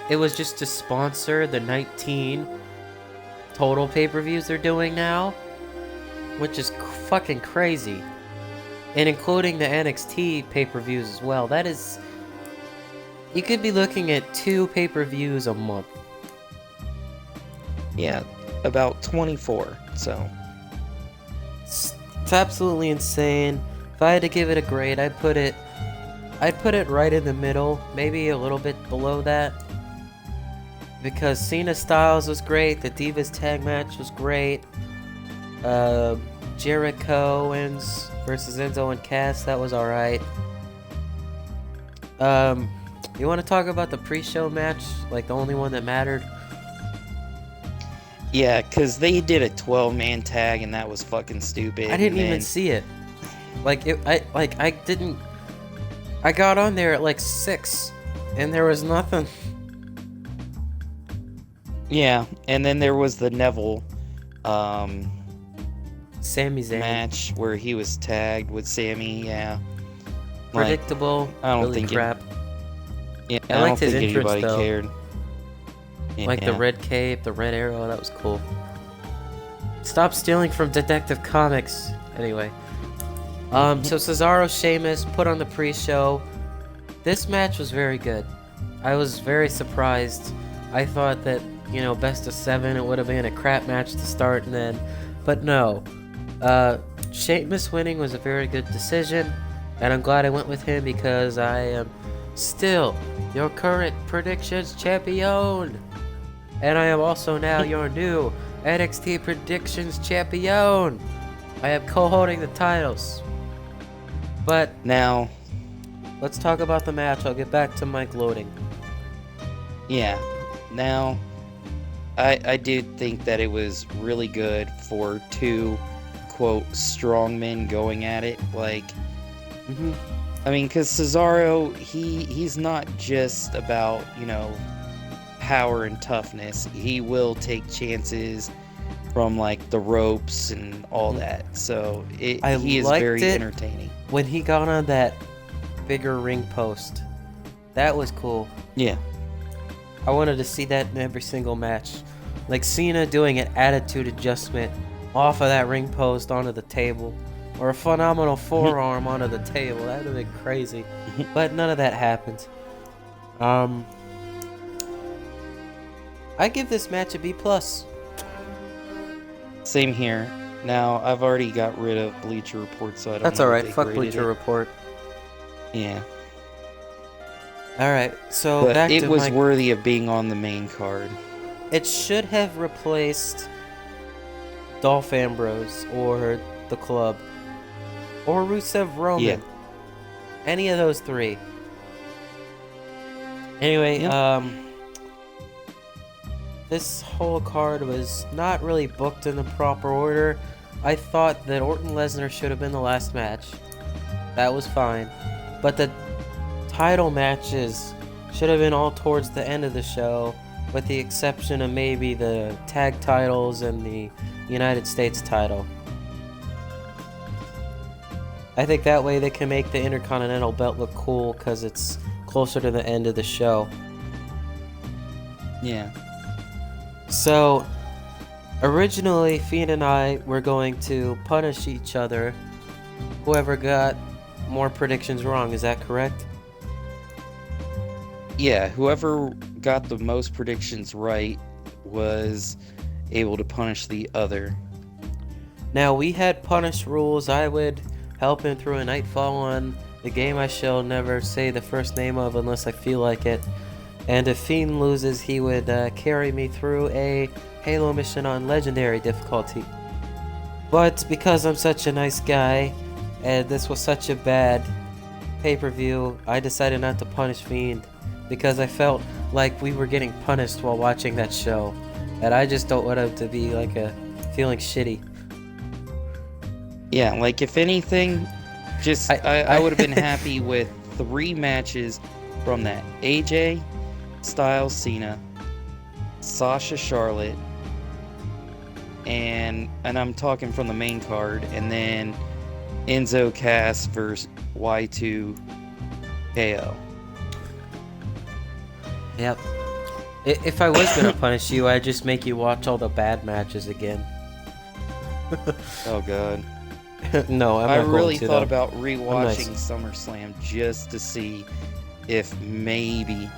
it was just to sponsor the 19 total pay-per-views they're doing now, which is fucking crazy. And including the NXT pay-per-views as well. That is... You could be looking at 2 pay-per-views a month. Yeah, about 24, so... It's absolutely insane. If I had to give it a grade, I'd put it right in the middle, maybe a little bit below that. Because Cena Styles was great, the Divas tag match was great. Jericho wins versus Enzo and Cass, that was alright. You want to talk about the pre-show match? Like, the only one that mattered? Yeah, because they did a 12-man tag, and that was fucking stupid. I didn't even see it. Like, I got on there at like 6, and there was nothing. Yeah, and then there was the Neville, Sami Zayn match where he was tagged with Sammy. Yeah, predictable. I don't really think crap. Yeah, I I liked don't his think entrance, anybody though. cared. Like the red cape, the red arrow, that was cool. Stop stealing from Detective Comics. Anyway. So Cesaro, Sheamus put on the pre-show. This match was very good. I was very surprised. I thought that, you know, best of 7, it would have been a crap match to start and then. But no. Sheamus winning was a very good decision. And I'm glad I went with him because I am still your current predictions champion. And I am also now your new NXT predictions champion. I am co-holding the titles. But Now, let's talk about the match. I'll get back to my gloating. yeah, now, I do think that it was really good for 2, quote, strong men going at it. Like, I mean, because Cesaro, he's not just about, you know, power and toughness. He will take chances from, like, the ropes and all that. So, he is very entertaining. When he got on that bigger ring post, that was cool. Yeah. I wanted to see that in every single match. Like Cena doing an attitude adjustment off of that ring post onto the table. Or a phenomenal forearm onto the table. That would have been crazy. But none of that happened. I give this match a B+. Same here. Now, I've already got rid of Bleacher Report, so I don't That's know what alright. they Fuck graded Bleacher it. Report. Yeah. All right, so But back it to was my. worthy of being on the main card. It should have replaced Dolph Ambrose or the Club or Rusev Yeah. Roman. Any of those three. Anyway, Yep. this whole card was not really booked in the proper order. I thought that Orton Lesnar should have been the last match. That was fine. But the title matches should have been all towards the end of the show, with the exception of maybe the tag titles and the United States title. I think that way they can make the Intercontinental belt look cool because it's closer to the end of the show. Yeah. So, originally, Fiend and I were going to punish each other. Whoever got more predictions wrong, is that correct? Yeah, whoever got the most predictions right was able to punish the other. Now, we had punish rules. I would help him through a Nightfall on the game I shall never say the first name of unless I feel like it. And if Fiend loses, he would carry me through a Halo mission on Legendary difficulty. But because I'm such a nice guy, and this was such a bad pay-per-view, I decided not to punish Fiend because I felt like we were getting punished while watching that show. And I just don't want him to be like feeling shitty. Yeah, like if anything, just I would have been happy with 3 matches from that. AJ Styles Cena, Sasha Charlotte, and I'm talking from the main card, and then Enzo Cass versus Y2 KO. Yep. If I was gonna punish you, I'd just make you watch all the bad matches again. Oh god. No, I'm I not really going to, thought though. about I'm rewatching nice. SummerSlam just to see if maybe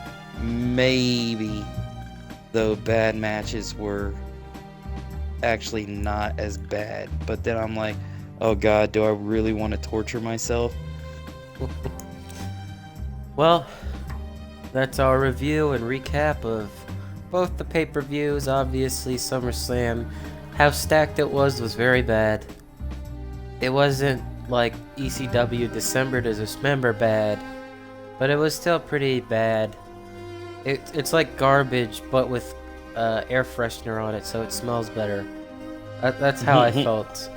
the bad matches were actually not as bad. But then I'm like, oh god, do I really want to torture myself? Well, that's our review and recap of both the pay-per-views. Obviously, SummerSlam, how stacked it was very bad. It wasn't like ECW December to Dismember bad, but it was still pretty bad. It's like garbage, but with air freshener on it, so it smells better. That's how I felt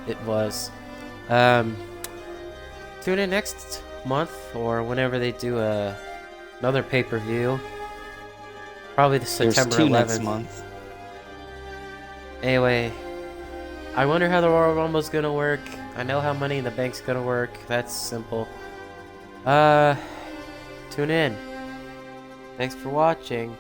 it was. Tune in next month or whenever they do another pay-per-view. Probably the September There's 2 11th. next month. Anyway, I wonder how the Royal Rumble's gonna work. I know how Money in the Bank's gonna work. That's simple. Tune in. Thanks for watching.